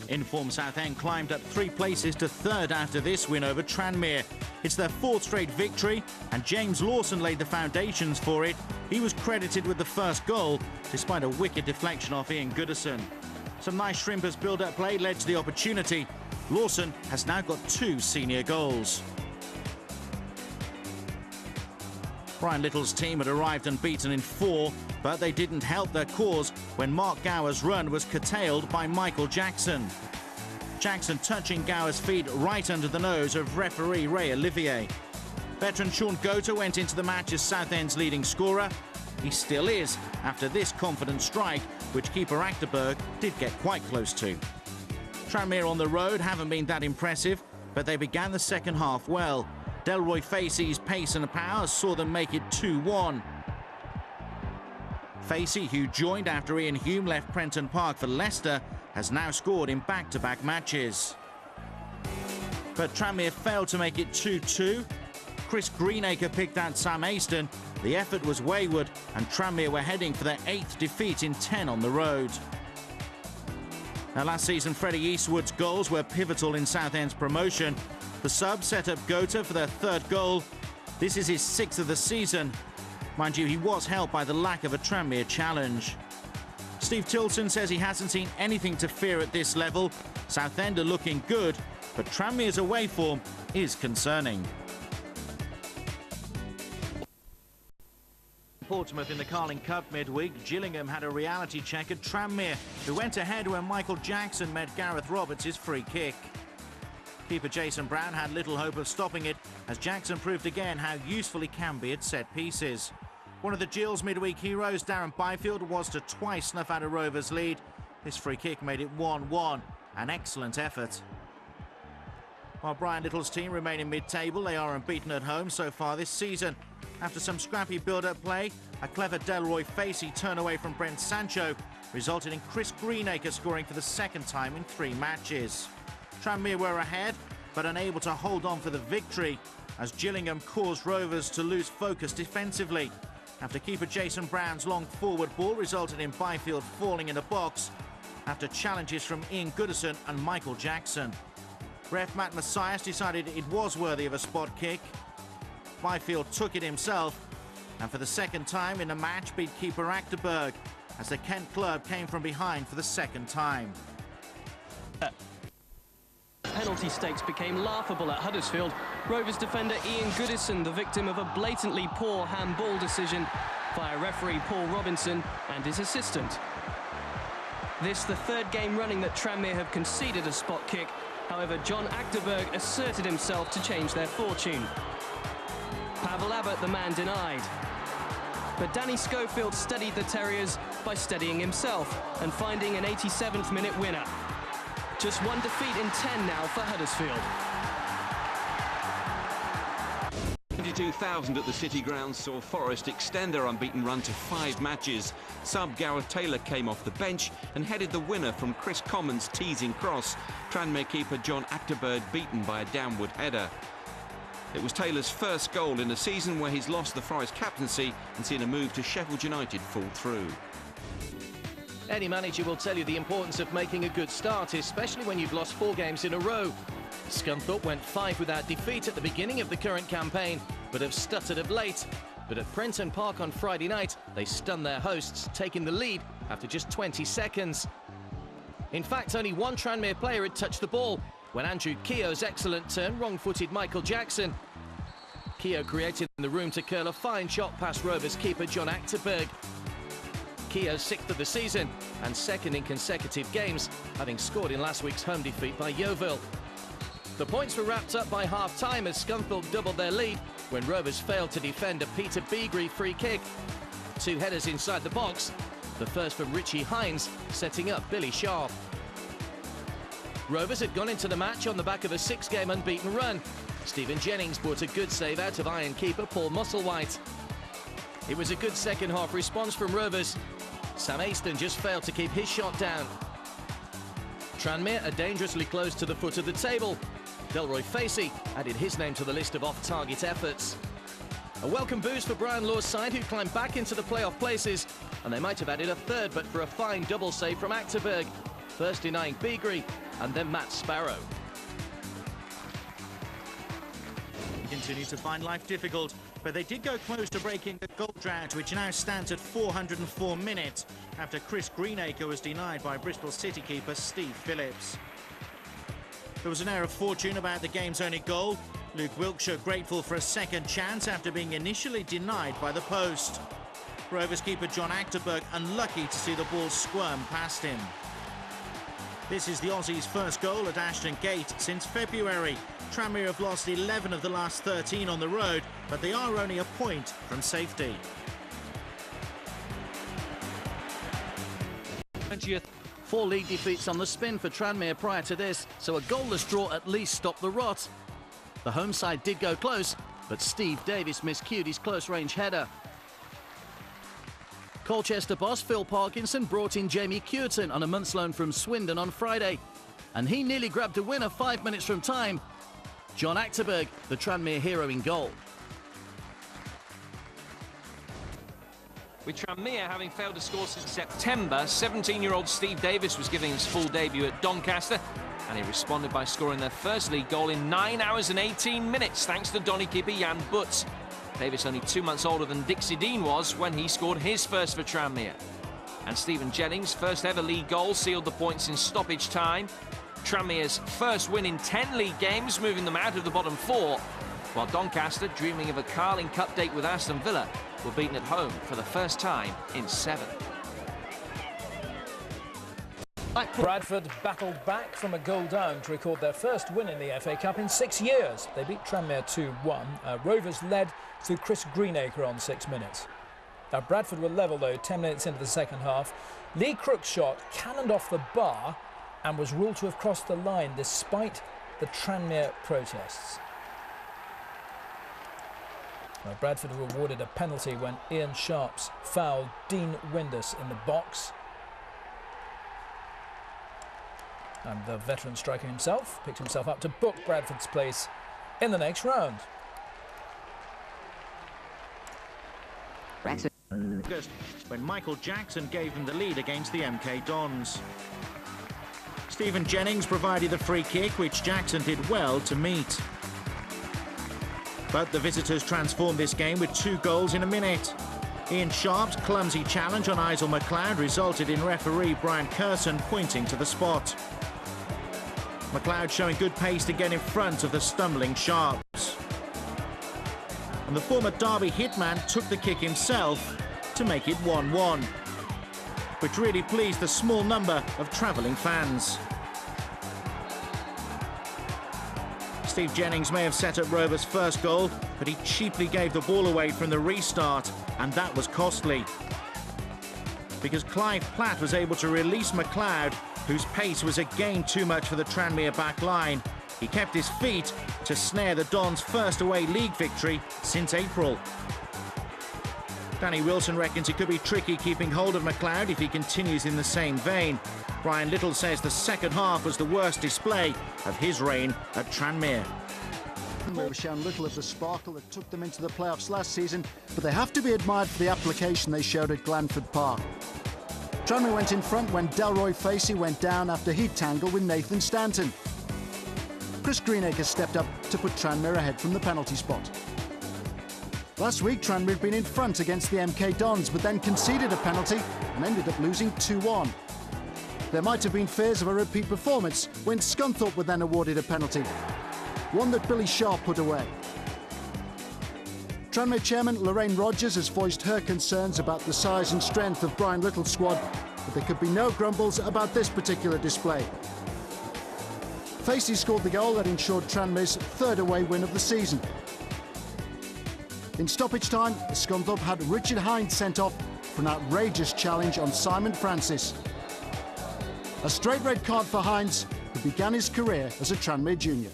Informed Southend climbed up 3 places to 3rd after this win over Tranmere. It's their 4th straight victory, and James Lawson laid the foundations for it. He was credited with the first goal, despite a wicked deflection off Ian Goodison. Some nice shrimpers build-up play led to the opportunity. Lawson has now got 2 senior goals. Brian Little's team had arrived unbeaten in 4, but they didn't help their cause when Mark Gower's run was curtailed by Michael Jackson. Jackson touching Gower's feet right under the nose of referee Ray Olivier. Veteran Sean Gota went into the match as Southend's leading scorer. He still is after this confident strike, which keeper Achterberg did get quite close to. Tranmere on the road haven't been that impressive, but they began the second half well. Delroy Facey's pace and power saw them make it 2-1. Facey, who joined after Ian Hume left Prenton Park for Leicester, has now scored in back-to-back matches. But Tranmere failed to make it 2-2. Chris Greenacre picked out Sam Aston. The effort was wayward, and Tranmere were heading for their 8th defeat in 10 on the road. Now, last season, Freddie Eastwood's goals were pivotal in Southend's promotion. The sub set up Gota for their 3rd goal. This is his 6th of the season. Mind you, he was helped by the lack of a Tranmere challenge. Steve Tilson says he hasn't seen anything to fear at this level. Southend are looking good, but Tranmere's away form is concerning. Portsmouth in the Carling Cup midweek, Gillingham had a reality check at Tranmere, who went ahead when Michael Jackson met Gareth Roberts' free kick. Keeper Jason Brown had little hope of stopping it, as Jackson proved again how useful he can be at set pieces. One of the Gills midweek heroes, Darren Byfield, was to twice snuff out a Rovers lead. This free kick made it 1-1, an excellent effort. While Brian Little's team remain in mid-table, they are unbeaten at home so far this season. After some scrappy build-up play, a clever Delroy Facey turn away from Brent Sancho resulted in Chris Greenacre scoring for the 2nd time in 3 matches. Tranmere were ahead, but unable to hold on for the victory, as Gillingham caused Rovers to lose focus defensively. After keeper Jason Brown's long forward ball resulted in Byfield falling in the box after challenges from Ian Goodison and Michael Jackson. Ref Matt Macias decided it was worthy of a spot kick. Byfield took it himself, and for the 2nd time in the match beat keeper Achterberg, as the Kent club came from behind for the 2nd time. Penalty stakes became laughable at Huddersfield. Rovers defender Ian Goodison, the victim of a blatantly poor handball decision via referee Paul Robinson and his assistant. This the 3rd game running that Tranmere have conceded a spot kick. However, John Achterberg asserted himself to change their fortune. Pavel Abbott, the man denied. But Danny Schofield steadied the Terriers by steadying himself and finding an 87th minute winner. Just 1 defeat in 10 now for Huddersfield. 22,000 at the City Ground saw Forest extend their unbeaten run to 5 matches. Sub Gareth Taylor came off the bench and headed the winner from Chris Commons' teasing cross. Tranmere keeper John Achterberg beaten by a downward header. It was Taylor's 1st goal in a season where he's lost the Forest captaincy and seen a move to Sheffield United fall through. Any manager will tell you the importance of making a good start, especially when you've lost 4 games in a row. Scunthorpe went 5 without defeat at the beginning of the current campaign, but have stuttered of late. But at Prenton Park on Friday night, they stunned their hosts, taking the lead after just 20 seconds. In fact, only one Tranmere player had touched the ball when Andrew Keogh's excellent turn wrong-footed Michael Jackson. Keogh created the room to curl a fine shot past Rovers keeper John Achterberg. Keogh's 6th of the season and 2nd in consecutive games, having scored in last week's home defeat by Yeovil. The points were wrapped up by half-time as Scunthorpe doubled their lead when Rovers failed to defend a Peter Beagrie free kick. 2 headers inside the box, the first from Richie Hines, setting up Billy Sharp. Rovers had gone into the match on the back of a 6-game unbeaten run. Stephen Jennings brought a good save out of Iron keeper Paul Musselwhite. It was a good second-half response from Rovers. Sam Aston just failed to keep his shot down. Tranmere are dangerously close to the foot of the table. Delroy Facey added his name to the list of off-target efforts. A welcome boost for Brian Law's side, who climbed back into the playoff places, and they might have added a 3rd but for a fine double save from Achterberg, first denying Beagrie and then Matt Sparrow. He continues to find life difficult, but they did go close to breaking the goal drought, which now stands at 404 minutes after Chris Greenacre was denied by Bristol City keeper Steve Phillips. There was an air of fortune about the game's only goal. Luke Wilkshire grateful for a second chance after being initially denied by the post. Rovers keeper John Achterberg unlucky to see the ball squirm past him. This is the Aussies' first goal at Ashton Gate since February. Tranmere have lost 11 of the last 13 on the road, but they are only a point from safety. 20th. 4 league defeats on the spin for Tranmere prior to this, so a goalless draw at least stopped the rot. The home side did go close, but Steve Davis miscued his close-range header. Colchester boss Phil Parkinson brought in Jamie Cureton on a month's loan from Swindon on Friday, and he nearly grabbed a winner 5 minutes from time. John Achterberg, the Tranmere hero, in goal. With Tranmere having failed to score since September, 17-year-old Steve Davis was giving his full debut at Doncaster, and he responded by scoring their first league goal in 9 hours and 18 minutes, thanks to Donny keeper Jan Butts. Davis only 2 months older than Dixie Dean was when he scored his first for Tranmere. And Stephen Jennings' first ever league goal sealed the points in stoppage time. Tranmere's first win in 10 league games, moving them out of the bottom 4, while Doncaster, dreaming of a Carling Cup date with Aston Villa, were beaten at home for the first time in 7. Bradford battled back from a goal down to record their first win in the FA Cup in 6 years. They beat Tranmere 2-1. Rovers led through Chris Greenacre on 6 minutes. Bradford were level though 10 minutes into the second half. Lee Crook's shot cannoned off the bar and was ruled to have crossed the line despite the Tranmere protests. Bradford were awarded a penalty when Ian Sharps fouled Dean Windus in the box. And the veteran striker himself picked himself up to book Bradford's place in the next round. When Michael Jackson gave them the lead against the MK Dons. Stephen Jennings provided the free kick, which Jackson did well to meet. But the visitors transformed this game with 2 goals in a minute. Ian Sharp's clumsy challenge on Isel McLeod resulted in referee Brian Curson pointing to the spot. McLeod showing good pace to get in front of the stumbling Sharps. And the former Derby hitman took the kick himself to make it 1-1, which really pleased the small number of travelling fans. Steve Jennings may have set up Rovers' first goal, but he cheaply gave the ball away from the restart, and that was costly. Because Clive Platt was able to release McLeod, whose pace was again too much for the Tranmere back line. He kept his feet to snare the Dons' first away league victory since April. Danny Wilson reckons it could be tricky keeping hold of McLeod if he continues in the same vein. Brian Little says the second half was the worst display of his reign at Tranmere. Tranmere have shown little of the sparkle that took them into the playoffs last season, but they have to be admired for the application they showed at Glanford Park. Tranmere went in front when Delroy Facey went down after he'd tangled with Nathan Stanton. Chris Greenacre stepped up to put Tranmere ahead from the penalty spot. Last week, Tranmere had been in front against the MK Dons, but then conceded a penalty and ended up losing 2-1. There might have been fears of a repeat performance when Scunthorpe were then awarded a penalty, one that Billy Sharp put away. Tranmere chairman Lorraine Rogers has voiced her concerns about the size and strength of Brian Little's squad, but there could be no grumbles about this particular display. Facey scored the goal that ensured Tranmere's third away win of the season. In stoppage time, Scunthorpe had Richard Hines sent off for an outrageous challenge on Simon Francis. A straight red card for Hines, who began his career as a Tranmere junior.